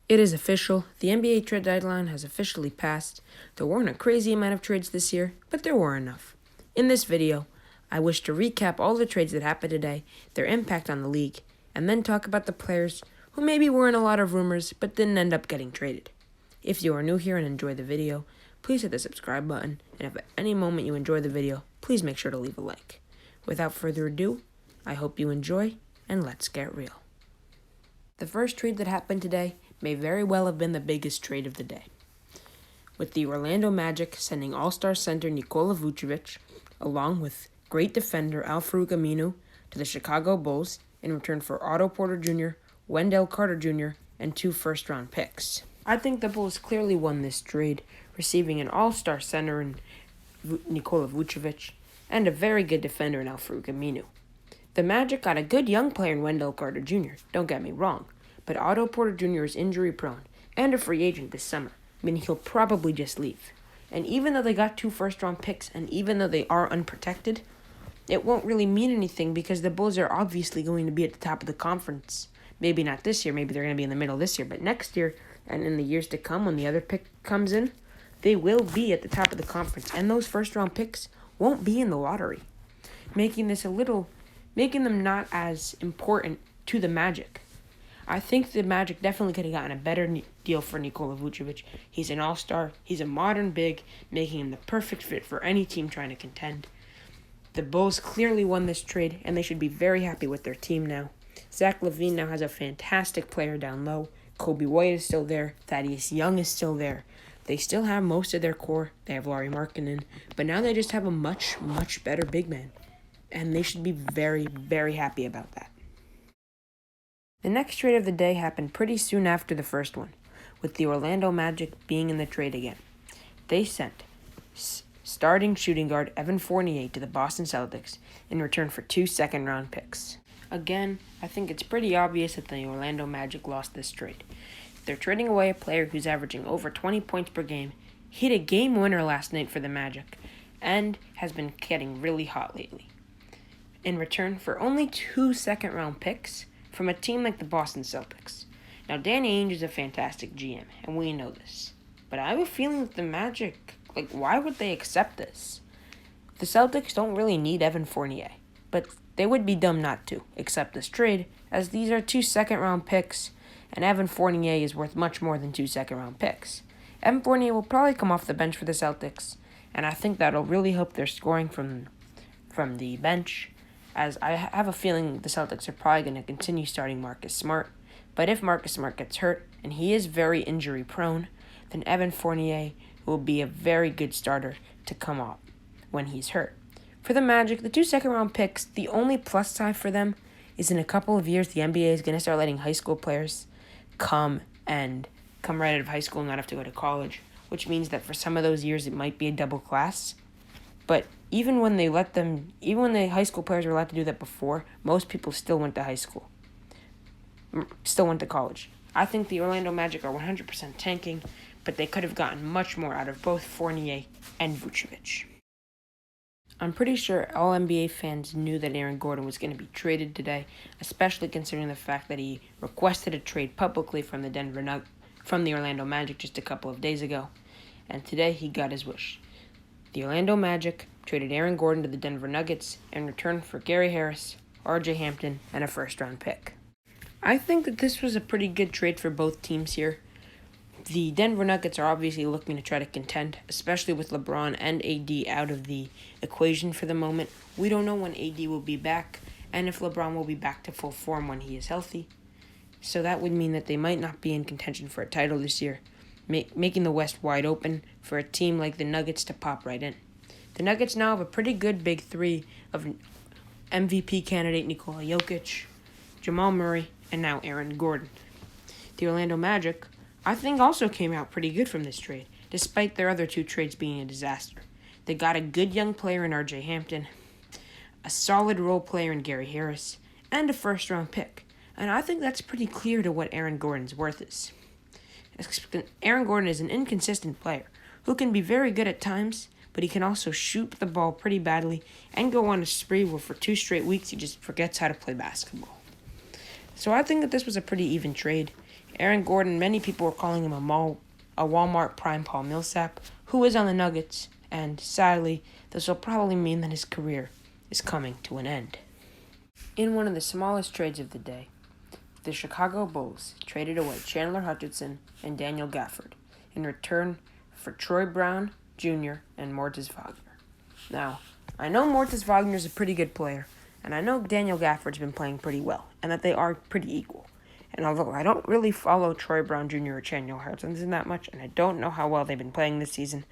It is official. The NBA trade deadline has officially passed. There weren't a crazy amount of trades this year, but there were enough. In this video, I wish to recap all the trades that happened today, their impact on the league, and then talk about the players who maybe were in a lot of rumors but didn't end up getting traded. If you are new here and enjoy the video, please hit the subscribe button, and if at any moment you enjoy the video, please make sure to leave a like. Without further ado, I hope you enjoy, and let's get real. The first trade that happened today may very well have been the biggest trade of the day, with the Orlando Magic sending All-Star center Nikola Vucevic, along with great defender Al-Farouq Aminu, to the Chicago Bulls in return for Otto Porter Jr., Wendell Carter Jr., and 2 first-round picks. I think the Bulls clearly won this trade, receiving an All-Star center in Nikola Vucevic and a very good defender in Al-Farouq Aminu. The Magic got a good young player in Wendell Carter Jr., don't get me wrong, but Otto Porter Jr. is injury-prone and a free agent this summer, meaning he'll probably just leave. And even though they got 2 first-round picks, and even though they are unprotected, it won't really mean anything because the Bulls are obviously going to be at the top of the conference. Maybe not this year, maybe they're going to be in the middle this year, but next year and in the years to come when the other pick comes in, they will be at the top of the conference, and those first-round picks won't be in the lottery, making them not as important to the Magic. I think the Magic definitely could have gotten a better deal for Nikola Vucevic. He's an all-star. He's a modern big, making him the perfect fit for any team trying to contend. The Bulls clearly won this trade, and they should be very happy with their team now. Zach LaVine now has a fantastic player down low. Kobe White is still there. Thaddeus Young is still there. They still have most of their core. They have Lauri Markkanen, but now they just have a much, much better big man. And they should be very, very happy about that. The next trade of the day happened pretty soon after the first one, with the Orlando Magic being in the trade again. They sent starting shooting guard Evan Fournier to the Boston Celtics in return for 2 second-round picks. Again, I think it's pretty obvious that the Orlando Magic lost this trade. They're trading away a player who's averaging over 20 points per game, hit a game winner last night for the Magic, and has been getting really hot lately. In return for only 2 second-round picks from a team like the Boston Celtics. Now, Danny Ainge is a fantastic GM, and we know this. But I have a feeling that the Magic, why would they accept this? The Celtics don't really need Evan Fournier, but they would be dumb not to accept this trade, as these are 2 second-round picks, and Evan Fournier is worth much more than 2 second-round picks. Evan Fournier will probably come off the bench for the Celtics, and I think that'll really help their scoring from the bench, as I have a feeling the Celtics are probably going to continue starting Marcus Smart. But if Marcus Smart gets hurt, and he is very injury-prone, then Evan Fournier will be a very good starter to come off when he's hurt. For the Magic, the 2 second-round picks, the only plus side for them is in a couple of years, the NBA is going to start letting high school players come right out of high school and not have to go to college, which means that for some of those years it might be a double class. But even when the high school players were allowed to do that before, most people still went to high school, still went to college. I think the Orlando Magic are 100% tanking, but they could have gotten much more out of both Fournier and Vucevic. I'm pretty sure all NBA fans knew that Aaron Gordon was going to be traded today, especially considering the fact that he requested a trade publicly from the Orlando Magic just a couple of days ago, and today he got his wish. The Orlando Magic traded Aaron Gordon to the Denver Nuggets in return for Gary Harris, R.J. Hampton, and a first-round pick. I think that this was a pretty good trade for both teams here. The Denver Nuggets are obviously looking to try to contend, especially with LeBron and AD out of the equation for the moment. We don't know when AD will be back, and if LeBron will be back to full form when he is healthy. So that would mean that they might not be in contention for a title this year, making the West wide open for a team like the Nuggets to pop right in. The Nuggets now have a pretty good big three of MVP candidate Nikola Jokic, Jamal Murray, and now Aaron Gordon. The Orlando Magic, I think, also came out pretty good from this trade, despite their other 2 trades being a disaster. They got a good young player in R.J. Hampton, a solid role player in Gary Harris, and a first-round pick. And I think that's pretty clear to what Aaron Gordon's worth is. Aaron Gordon is an inconsistent player who can be very good at times, but he can also shoot the ball pretty badly and go on a spree where for 2 straight weeks he just forgets how to play basketball. So I think that this was a pretty even trade. Aaron Gordon, many people were calling him a Walmart prime Paul Millsap, who is on the Nuggets, and sadly, this will probably mean that his career is coming to an end. In one of the smallest trades of the day, the Chicago Bulls traded away Chandler Hutchinson and Daniel Gafford in return for Troy Brown Jr. and Mortis Wagner. Now, I know Mortis Wagner is a pretty good player, and I know Daniel Gafford's been playing pretty well, and that they are pretty equal. And although I don't really follow Troy Brown Jr. or Chandler Hutchinson that much, and I don't know how well they've been playing this season,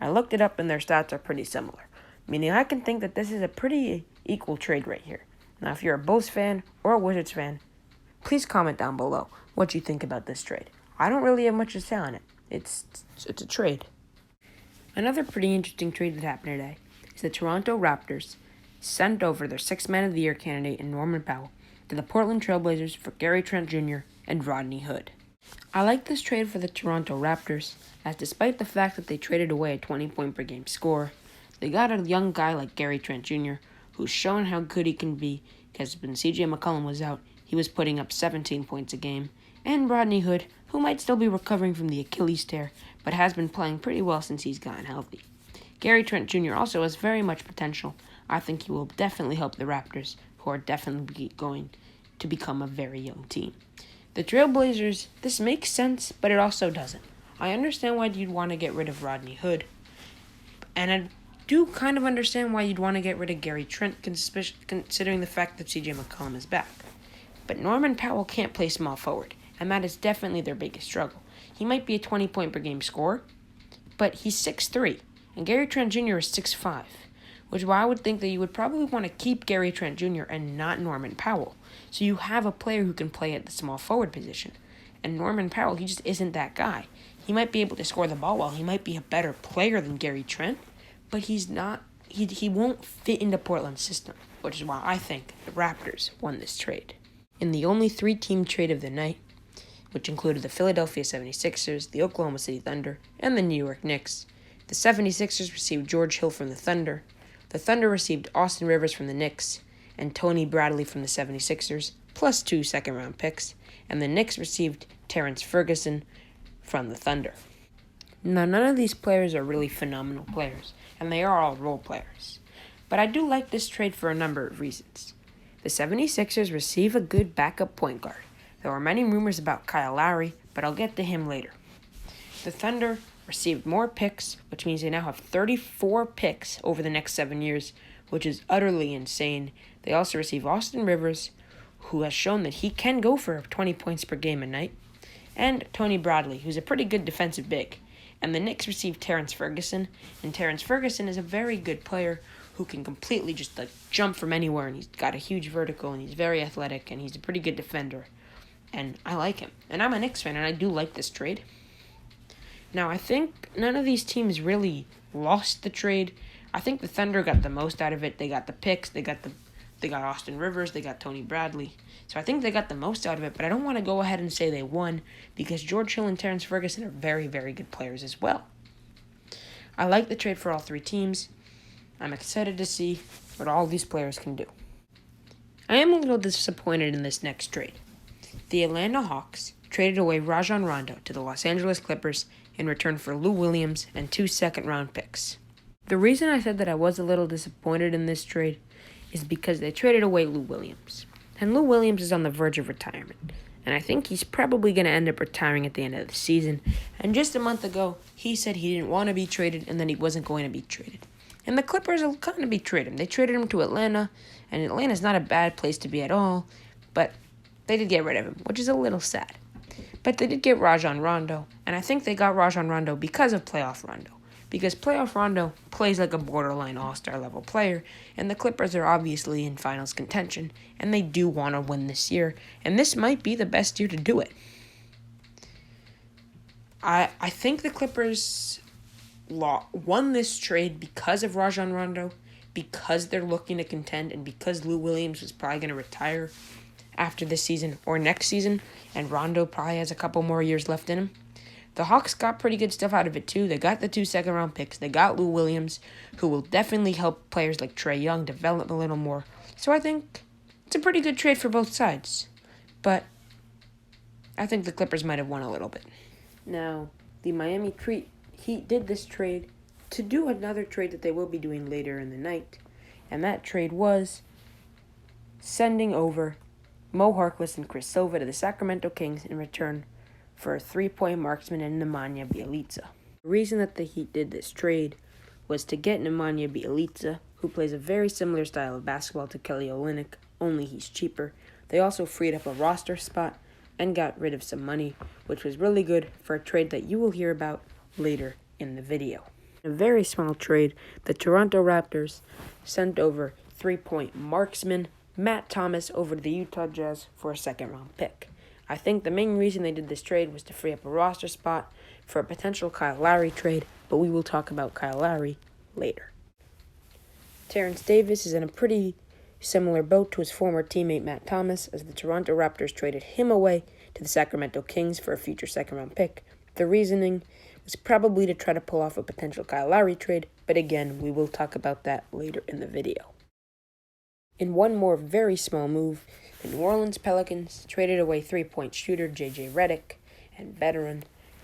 I looked it up and their stats are pretty similar, meaning I can think that this is a pretty equal trade right here. Now, if you're a Bulls fan or a Wizards fan, please comment down below what you think about this trade. I don't really have much to say on it. It's a trade. Another pretty interesting trade that happened today is the Toronto Raptors sent over their Sixth Man of the Year candidate in Norman Powell to the Portland Trail Blazers for Gary Trent Jr. and Rodney Hood. I like this trade for the Toronto Raptors, as despite the fact that they traded away a 20-point-per-game scorer, they got a young guy like Gary Trent Jr., who's shown how good he can be, because when CJ McCollum was out, he was putting up 17 points a game, and Rodney Hood, who might still be recovering from the Achilles tear, but has been playing pretty well since he's gotten healthy. Gary Trent Jr. also has very much potential. I think he will definitely help the Raptors, who are definitely going to become a very young team. The Trailblazers, this makes sense, but it also doesn't. I understand why you'd want to get rid of Rodney Hood, and I do kind of understand why you'd want to get rid of Gary Trent, considering the fact that CJ McCollum is back. But Norman Powell can't play small forward, and that is definitely their biggest struggle. He might be a 20-point-per-game scorer, but he's 6'3", and Gary Trent Jr. is 6'5", which is why I would think that you would probably want to keep Gary Trent Jr. and not Norman Powell. So you have a player who can play at the small forward position. And Norman Powell, he just isn't that guy. He might be able to score the ball well. He might be a better player than Gary Trent, but he's not. He won't fit into Portland's system, which is why I think the Raptors won this trade. In the only 3-team trade of the night, which included the Philadelphia 76ers, the Oklahoma City Thunder, and the New York Knicks, the 76ers received George Hill from the Thunder received Austin Rivers from the Knicks, and Tony Bradley from the 76ers, plus 2 second-round picks, and the Knicks received Terrence Ferguson from the Thunder. Now, none of these players are really phenomenal players, and they are all role players. But I do like this trade for a number of reasons. The 76ers receive a good backup point guard. There were many rumors about Kyle Lowry, but I'll get to him later. The Thunder received more picks, which means they now have 34 picks over the next 7 years, which is utterly insane. They also receive Austin Rivers, who has shown that he can go for 20 points per game a night, and Tony Bradley, who's a pretty good defensive big. And the Knicks received Terrence Ferguson, and Terrence Ferguson is a very good player who can completely just jump from anywhere, and he's got a huge vertical, and he's very athletic, and he's a pretty good defender. And I like him. And I'm a Knicks fan, and I do like this trade. Now, I think none of these teams really lost the trade. I think the Thunder got the most out of it. They got the picks. They got Austin Rivers. They got Tony Bradley. So I think they got the most out of it, but I don't want to go ahead and say they won because George Hill and Terrence Ferguson are very, very good players as well. I like the trade for all 3 teams. I'm excited to see what all these players can do. I am a little disappointed in this next trade. The Atlanta Hawks traded away Rajon Rondo to the Los Angeles Clippers in return for Lou Williams and 2 second-round picks. The reason I said that I was a little disappointed in this trade is because they traded away Lou Williams. And Lou Williams is on the verge of retirement. And I think he's probably going to end up retiring at the end of the season. And just a month ago, he said he didn't want to be traded and that he wasn't going to be traded. And the Clippers will kind of betrayed him. They traded him to Atlanta, and Atlanta's not a bad place to be at all, but they did get rid of him, which is a little sad. But they did get Rajon Rondo, and I think they got Rajon Rondo because of playoff Rondo. Because playoff Rondo plays like a borderline all-star level player, and the Clippers are obviously in finals contention, and they do want to win this year, and this might be the best year to do it. I think the Clippers won this trade because of Rajon Rondo, because they're looking to contend, and because Lou Williams is probably going to retire after this season or next season, and Rondo probably has a couple more years left in him. The Hawks got pretty good stuff out of it too. They got the 2 second-round picks. They got Lou Williams, who will definitely help players like Trae Young develop a little more. So I think it's a pretty good trade for both sides. But I think the Clippers might have won a little bit. Now, the Miami Heat did this trade to do another trade that they will be doing later in the night, and that trade was sending over Mo Harkless and Chris Silva to the Sacramento Kings in return for a 3-point marksman and Nemanja Bjelica. The reason that the Heat did this trade was to get Nemanja Bjelica, who plays a very similar style of basketball to Kelly Olynyk, only he's cheaper. They also freed up a roster spot and got rid of some money, which was really good for a trade that you will hear about later in the video. In a very small trade, the Toronto Raptors sent over 3-point marksman Matt Thomas over to the Utah Jazz for a second-round pick. I think the main reason they did this trade was to free up a roster spot for a potential Kyle Lowry trade, but we will talk about Kyle Lowry later. Terrence Davis is in a pretty similar boat to his former teammate Matt Thomas, as the Toronto Raptors traded him away to the Sacramento Kings for a future second-round pick. The reasoning was probably to try to pull off a potential Kyle Lowry trade, but again, we will talk about that later in the video. In one more very small move, the New Orleans Pelicans traded away 3-point shooter JJ Reddick and veteran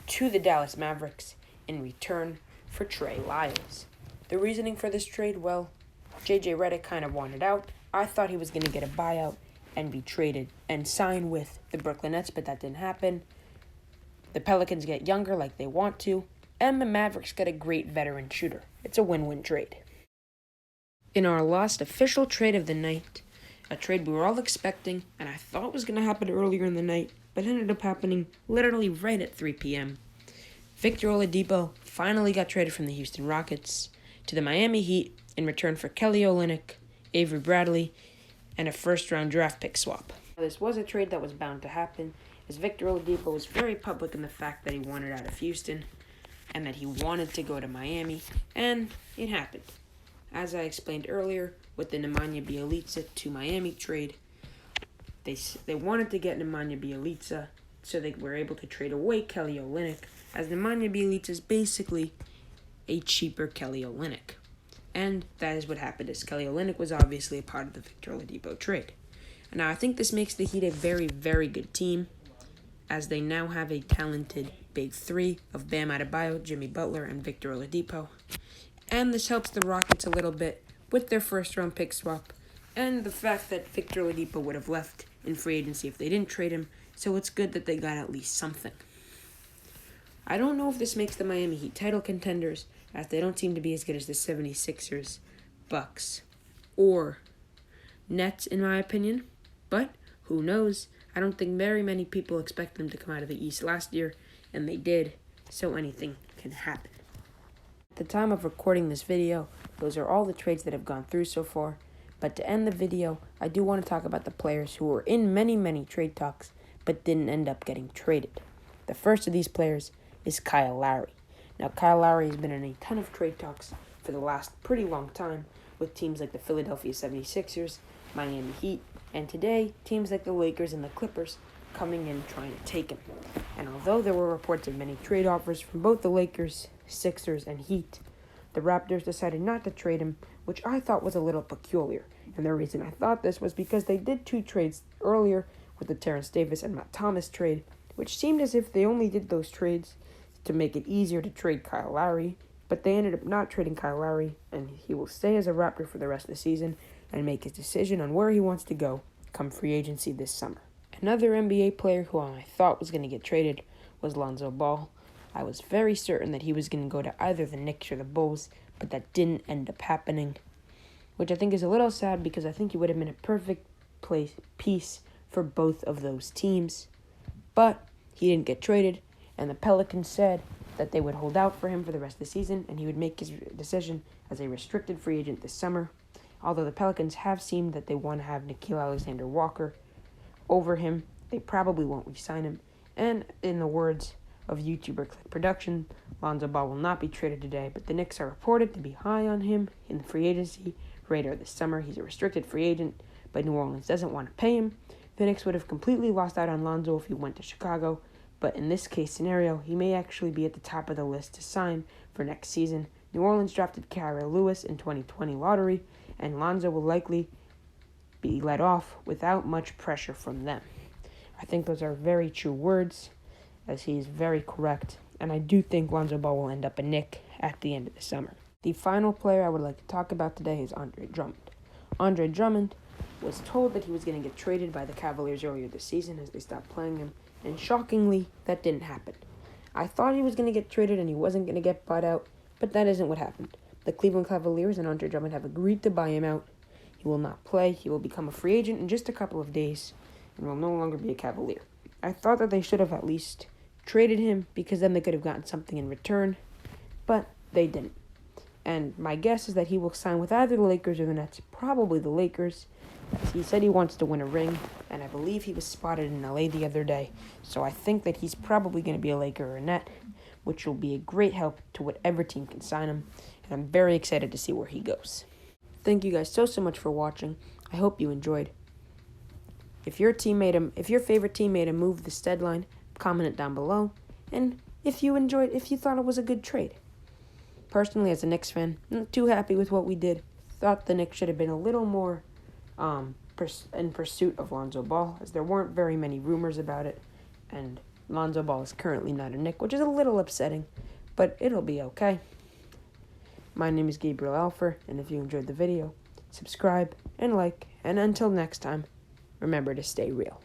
to the Dallas Mavericks in return for Trey Lyles. The reasoning for this trade, well, JJ Reddick kind of wanted out. I thought he was going to get a buyout and be traded and sign with the Brooklyn Nets, but that didn't happen. The Pelicans get younger like they want to, and the Mavericks get a great veteran shooter. It's a win-win trade. In our last official trade of the night, a trade we were all expecting and I thought was going to happen earlier in the night, but ended up happening literally right at 3 p.m. Victor Oladipo finally got traded from the Houston Rockets to the Miami Heat in return for Kelly Olynyk, Avery Bradley, and a first-round draft pick swap. This was a trade that was bound to happen, as Victor Oladipo was very public in the fact that he wanted out of Houston and that he wanted to go to Miami, and it happened. As I explained earlier, with the Nemanja Bjelica to Miami trade, they wanted to get Nemanja Bjelica, so they were able to trade away Kelly Olynyk, as Nemanja Bjelica is basically a cheaper Kelly Olynyk. And that is what happened, as Kelly Olynyk was obviously a part of the Victor Oladipo trade. Now, I think this makes the Heat a very, very good team, as they now have a talented big three of Bam Adebayo, Jimmy Butler, and Victor Oladipo. And this helps the Rockets a little bit with their first-round pick swap and the fact that Victor Oladipo would have left in free agency if they didn't trade him, so it's good that they got at least something. I don't know if this makes the Miami Heat title contenders, as they don't seem to be as good as the 76ers, Bucks, or Nets, in my opinion, but who knows? I don't think very many people expect them to come out of the East last year, and they did, so anything can happen. At the time of recording this video, those are all the trades that have gone through so far. But to end the video, I do want to talk about the players who were in many trade talks but didn't end up getting traded. The first of these players is Kyle Lowry. Now, Kyle Lowry has been in a ton of trade talks for the last pretty long time with teams like the Philadelphia 76ers, Miami Heat, and today, teams like the Lakers and the Clippers coming in trying to take him. And although there were reports of many trade offers from both the Lakers, Sixers, and Heat, the Raptors decided not to trade him, which I thought was a little peculiar. And the reason I thought this was because they did 2 trades earlier with the Terrence Davis and Matt Thomas trade, which seemed as if they only did those trades to make it easier to trade Kyle Lowry, but they ended up not trading Kyle Lowry, and he will stay as a Raptor for the rest of the season and make his decision on where he wants to go come free agency this summer. Another NBA player who I thought was going to get traded was Lonzo Ball. I was very certain that he was going to go to either the Knicks or the Bulls, but that didn't end up happening, which I think is a little sad because I think he would have been a perfect piece for both of those teams. But he didn't get traded, and the Pelicans said that they would hold out for him for the rest of the season, and he would make his decision as a restricted free agent this summer. Although the Pelicans have seemed that they want to have Nicolo Alexander-Walker over him, they probably won't re-sign him. And in the words of YouTuber Click Production, Lonzo Ball will not be traded today, but the Knicks are reported to be high on him in the free agency radar this summer. He's a restricted free agent, but New Orleans doesn't want to pay him. The Knicks would have completely lost out on Lonzo if he went to Chicago, but in this case scenario, he may actually be at the top of the list to sign for next season. New Orleans drafted Kyra Lewis in 2020 lottery, and Lonzo will likely be let off without much pressure from them. I think those are very true words, as he is very correct, and I do think Lonzo Ball will end up a Knick at the end of the summer. The final player I would like to talk about today is Andre Drummond. Andre Drummond was told that he was going to get traded by the Cavaliers earlier this season as they stopped playing him, and shockingly, that didn't happen. I thought he was going to get traded and he wasn't going to get bought out, but that isn't what happened. The Cleveland Cavaliers and Andre Drummond have agreed to buy him out. He will not play. He will become a free agent in just a couple of days and will no longer be a Cavalier. I thought that they should have at least traded him because then they could have gotten something in return, but they didn't. And my guess is that he will sign with either the Lakers or the Nets, probably the Lakers. He said he wants to win a ring, and I believe he was spotted in LA the other day. So I think that he's probably going to be a Laker or a Net, which will be a great help to whatever team can sign him. And I'm very excited to see where he goes. Thank you guys so much for watching. I hope you enjoyed. If your favorite team made a move this deadline, comment it down below. And if you thought it was a good trade. Personally, as a Knicks fan, not too happy with what we did. Thought the Knicks should have been a little more in pursuit of Lonzo Ball, as there weren't very many rumors about it, and Lonzo Ball is currently not a Knick, which is a little upsetting, but it'll be okay. My name is Gabriel Alfer, and if you enjoyed the video, subscribe and like, and until next time, remember to stay real.